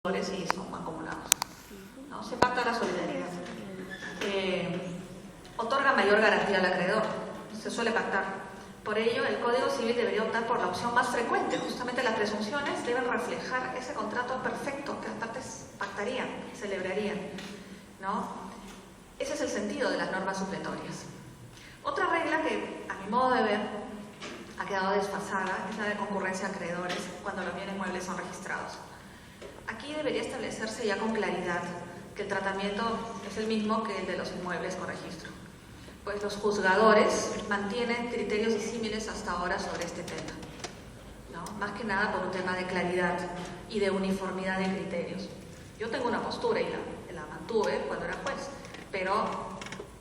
y son acumulados, ¿no? Se pacta la solidaridad. Otorga mayor garantía al acreedor, se suele pactar. Por ello, el Código Civil debería optar por la opción más frecuente. Justamente las presunciones deben reflejar ese contrato perfecto que las partes pactarían, celebrarían, ¿no? Ese es el sentido de las normas supletorias. Otra regla que, a mi modo de ver, ha quedado desfasada es la de concurrencia a acreedores cuando los bienes muebles son registrados. Aquí debería establecerse ya con claridad que el tratamiento es el mismo que el de los inmuebles con registro, pues los juzgadores mantienen criterios disímiles hasta ahora sobre este tema, ¿no? Más que nada por un tema de claridad y de uniformidad de criterios. Yo tengo una postura y la mantuve cuando era juez, pero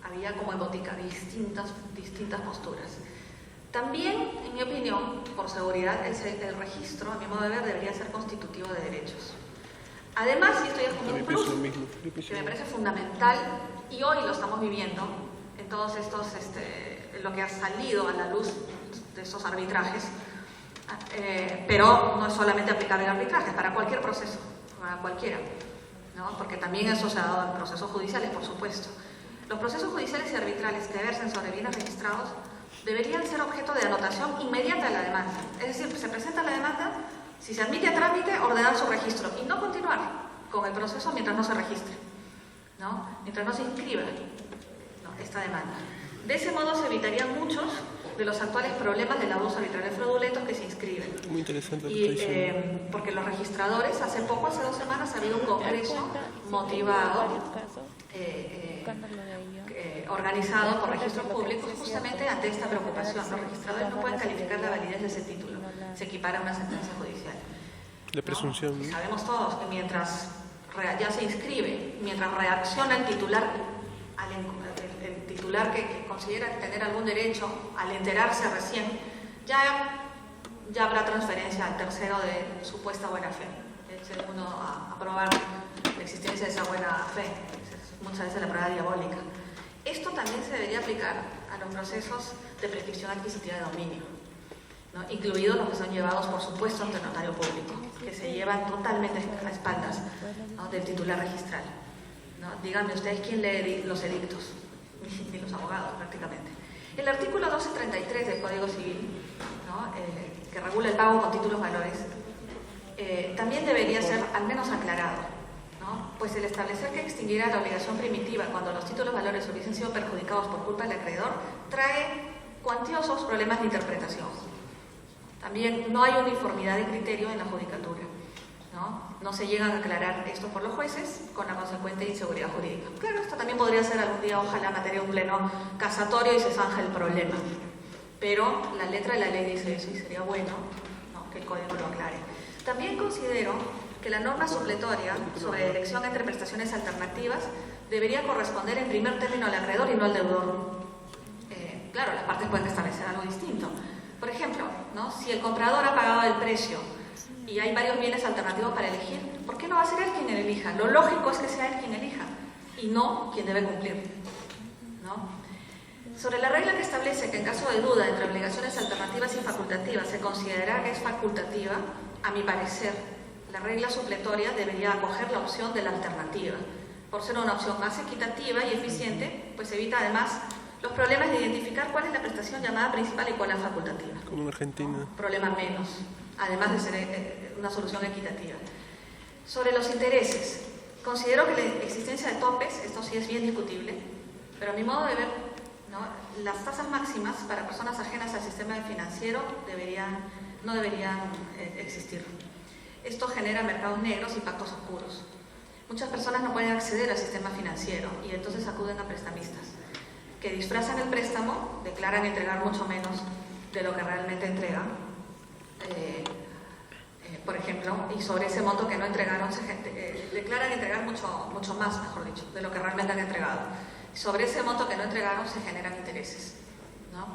había como en botica distintas posturas. También, en mi opinión, por seguridad, el registro, a mi modo de ver, debería ser constitutivo de derechos. Además, y esto ya es como un plus, que me parece fundamental, y hoy lo estamos viviendo, en todos estos, lo que ha salido a la luz de estos arbitrajes, pero no es solamente aplicable al arbitraje, es para cualquier proceso, para cualquiera, ¿no? Porque también eso se ha dado en procesos judiciales, por supuesto. Los procesos judiciales y arbitrales que versen sobre bienes registrados deberían ser objeto de anotación inmediata de la demanda. Es decir, se presenta la demanda, si se admite a trámite, ordenar su registro y no continuar con el proceso mientras no se registre, ¿no? Mientras no se inscriba, ¿no?, esta demanda. De ese modo se evitarían muchos de los actuales problemas del abuso arbitral y fraudulentos que se inscriben. Muy interesante. Porque los registradores, hace 2 semanas, ha habido un congreso motivado, organizado por registros públicos, justamente ante esta preocupación. Los registradores no pueden calificar la validez de ese título, se equipara a una sentencia judicial. La presunción, ¿no? Sabemos todos que mientras ya se inscribe, mientras reacciona el titular, el titular que considera tener algún derecho, al enterarse recién, ya habrá transferencia al tercero de supuesta buena fe. Es el uno a probar la existencia de esa buena fe. Muchas veces la prueba diabólica. Esto también se debería aplicar a los procesos de prescripción adquisitiva de dominio, ¿no?, incluidos los que son llevados, por supuesto, ante el notario público, que se llevan totalmente a espaldas, ¿no?, del titular registral, ¿no? Díganme ustedes quién lee los edictos, ni los abogados prácticamente. El artículo 1233 del Código Civil, ¿no?, que regula el pago con títulos valores, también debería ser al menos aclarado, ¿no? Pues el establecer que extinguirá la obligación primitiva cuando los títulos valores hubiesen sido perjudicados por culpa del acreedor trae cuantiosos problemas de interpretación. También no hay uniformidad de criterio en la judicatura, ¿no? No se llegan a aclarar esto por los jueces, con la consecuente inseguridad jurídica. Claro, esto también podría ser algún día, ojalá, materia de un pleno casatorio y se zanja el problema. Pero la letra de la ley dice eso y sería bueno, ¿no?, que el código lo aclare. También considero que la norma supletoria sobre elección entre prestaciones alternativas debería corresponder en primer término al acreedor y no al deudor. Claro, las partes pueden establecer algo distinto. Por ejemplo, ¿no?, si el comprador ha pagado el precio y hay varios bienes alternativos para elegir, ¿por qué no va a ser él quien elija? Lo lógico es que sea él quien elija y no quien debe cumplir, ¿no? Sobre la regla que establece que en caso de duda entre obligaciones alternativas y facultativas se considerará que es facultativa, a mi parecer, la regla supletoria debería acoger la opción de la alternativa. Por ser una opción más equitativa y eficiente, pues evita además los problemas de identificar cuál es la prestación llamada principal y cuál es la facultativa. Como en Argentina. ¿No? Problema menos, además de ser una solución equitativa. Sobre los intereses, considero que la existencia de topes, esto sí es bien discutible, pero a mi modo de ver, ¿no?, las tasas máximas para personas ajenas al sistema financiero no deberían existir. Esto genera mercados negros y pactos oscuros. Muchas personas no pueden acceder al sistema financiero y entonces acuden a prestamistas, que disfrazan el préstamo, declaran entregar mucho menos de lo que realmente entregan, por ejemplo, y sobre ese monto que no entregaron, declaran entregar mucho más, mejor dicho, de lo que realmente han entregado. Sobre ese monto que no entregaron se generan intereses, ¿no?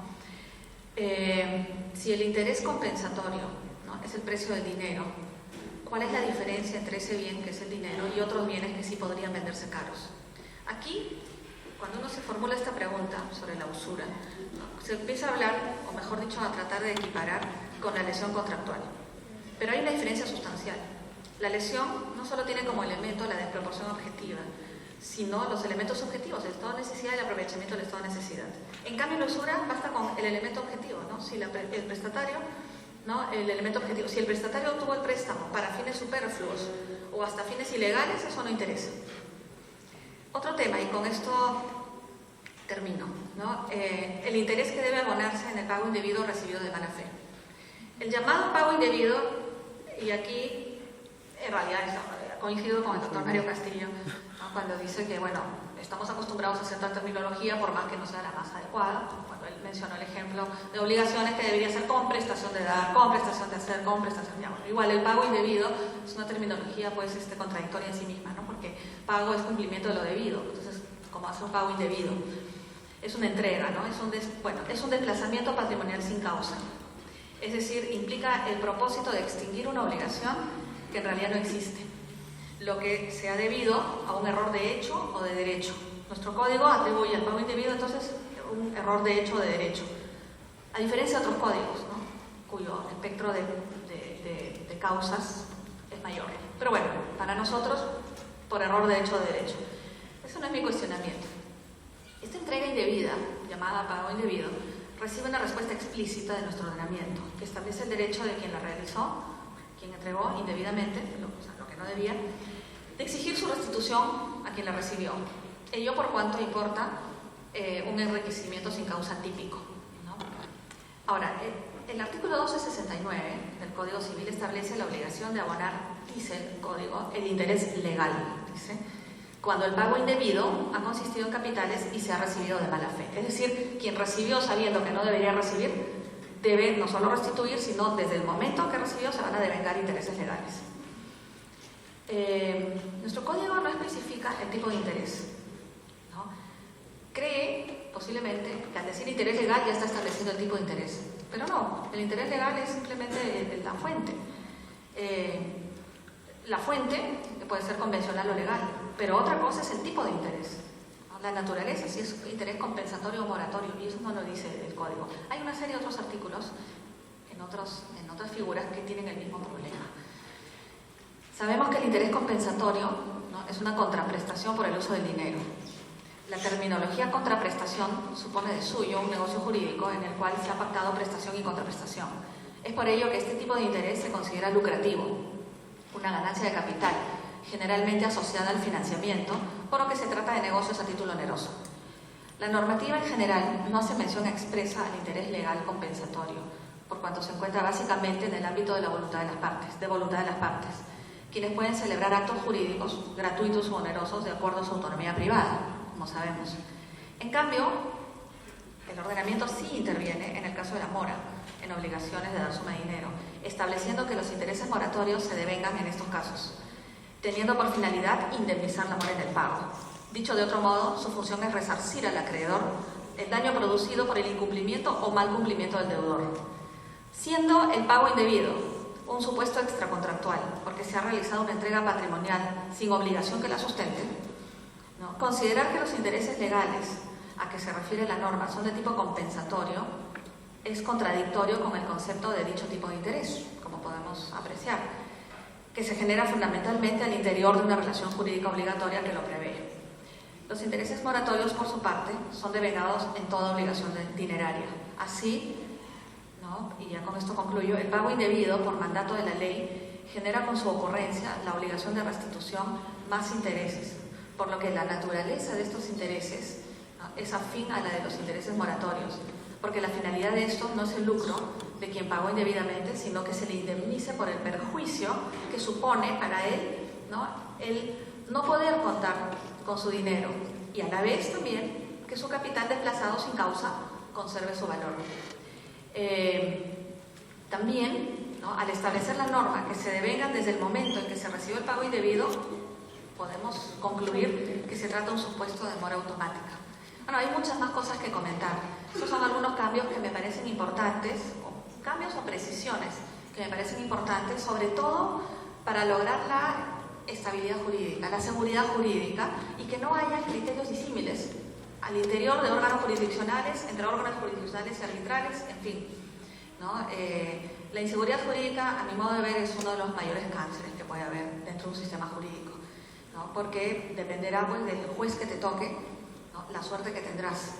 Si el interés compensatorio, ¿no?, es el precio del dinero, ¿cuál es la diferencia entre ese bien, que es el dinero, y otros bienes que sí podrían venderse caros? Aquí, cuando uno se formula esta pregunta sobre la usura, ¿no?, se empieza a hablar, o mejor dicho, a tratar de equiparar con la lesión contractual. Pero hay una diferencia sustancial. La lesión no solo tiene como elemento la desproporción objetiva, sino los elementos subjetivos, el estado de necesidad y el aprovechamiento del estado de necesidad. En cambio, en la usura basta con el elemento objetivo, ¿no? Si el prestatario, ¿no? El elemento objetivo, si el prestatario obtuvo el préstamo para fines superfluos o hasta fines ilegales, eso no interesa. Otro tema, y con esto termino, ¿no? El interés que debe abonarse en el pago indebido recibido de mala fe. El llamado pago indebido, y aquí en realidad coincido con el doctor Mario Castillo, ¿no? Cuando dice que, bueno, estamos acostumbrados a cierta terminología por más que no sea la más adecuada, cuando él mencionó el ejemplo de obligaciones que debería ser con prestación de dar, con prestación de hacer, con prestación de amor. Igual el pago indebido es una terminología pues contradictoria en sí misma, ¿no? Porque pago es cumplimiento de lo debido, entonces como hace un pago indebido. Es una entrega, ¿no? Es un desplazamiento patrimonial sin causa. Es decir, implica el propósito de extinguir una obligación que en realidad no existe, lo que sea debido a un error de hecho o de derecho. Nuestro código atribuye al pago indebido entonces un error de hecho o de derecho, a diferencia de otros códigos, ¿no? Cuyo espectro de causas es mayor. Pero bueno, para nosotros, por error de hecho o de derecho. Eso no es mi cuestionamiento. Esta entrega indebida, llamada pago indebido, recibe una respuesta explícita de nuestro ordenamiento, que establece el derecho de quien la realizó, quien entregó indebidamente, lo que no debía, de exigir su restitución a quien la recibió. Ello por cuanto importa un enriquecimiento sin causa típico, ¿no? Ahora, el artículo 1269 del Código Civil establece la obligación de abonar, dice el Código, el interés legal, dice, cuando el pago indebido ha consistido en capitales y se ha recibido de mala fe. Es decir, quien recibió sabiendo que no debería recibir, debe no solo restituir, sino desde el momento que recibió se van a devengar intereses legales. Nuestro código no especifica el tipo de interés, ¿no? Cree, posiblemente, que al decir interés legal ya está establecido el tipo de interés. Pero no, el interés legal es simplemente la fuente. La fuente puede ser convencional o legal, pero otra cosa es el tipo de interés, ¿no? La naturaleza, si es interés compensatorio o moratorio, y eso no lo dice el código. Hay una serie de otros artículos en otras figuras que tienen el mismo problema. Sabemos que el interés compensatorio, ¿no? Es una contraprestación por el uso del dinero. La terminología contraprestación supone de suyo un negocio jurídico en el cual se ha pactado prestación y contraprestación. Es por ello que este tipo de interés se considera lucrativo, una ganancia de capital, generalmente asociada al financiamiento, por lo que se trata de negocios a título oneroso. La normativa en general no hace mención expresa al interés legal compensatorio, por cuanto se encuentra básicamente en el ámbito de la voluntad de las partes, quienes pueden celebrar actos jurídicos gratuitos o onerosos de acuerdo a su autonomía privada, como sabemos. En cambio, el ordenamiento sí interviene en el caso de la mora, en obligaciones de dar suma de dinero, estableciendo que los intereses moratorios se devengan en estos casos, teniendo por finalidad indemnizar la mora en el pago. Dicho de otro modo, su función es resarcir al acreedor el daño producido por el incumplimiento o mal cumplimiento del deudor, siendo el pago indebido un supuesto extracontractual, porque se ha realizado una entrega patrimonial sin obligación que la sustente, ¿no? Considerar que los intereses legales a que se refiere la norma son de tipo compensatorio es contradictorio con el concepto de dicho tipo de interés, como podemos apreciar, que se genera fundamentalmente al interior de una relación jurídica obligatoria que lo prevé. Los intereses moratorios, por su parte, son devengados en toda obligación dineraria. Así, ¿no? Y ya con esto concluyo, el pago indebido por mandato de la ley genera con su ocurrencia la obligación de restitución más intereses, por lo que la naturaleza de estos intereses, ¿no? Es afín a la de los intereses moratorios, porque la finalidad de esto no es el lucro de quien pagó indebidamente, sino que se le indemnice por el perjuicio que supone para él, ¿no? El no poder contar con su dinero y a la vez también que su capital desplazado sin causa conserve su valor. También, ¿no? Al establecer la norma que se devengan desde el momento en que se recibe el pago indebido, podemos concluir que se trata de un supuesto de mora automática. Bueno, hay muchas más cosas que comentar. Estos son algunos cambios que me parecen importantes, cambios o precisiones que me parecen importantes, sobre todo para lograr la estabilidad jurídica, la seguridad jurídica, y que no haya criterios disímiles al interior de órganos jurisdiccionales, entre órganos jurisdiccionales y arbitrales, en fin, ¿no? La inseguridad jurídica, a mi modo de ver, es uno de los mayores cánceres que puede haber dentro de un sistema jurídico, ¿no? Porque dependerá pues, del juez que te toque, ¿no? La suerte que tendrás.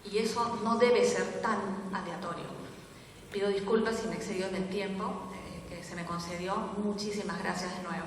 Y eso no debe ser tan aleatorio. Pido disculpas si me he excedido en el tiempo que se me concedió. Muchísimas gracias de nuevo.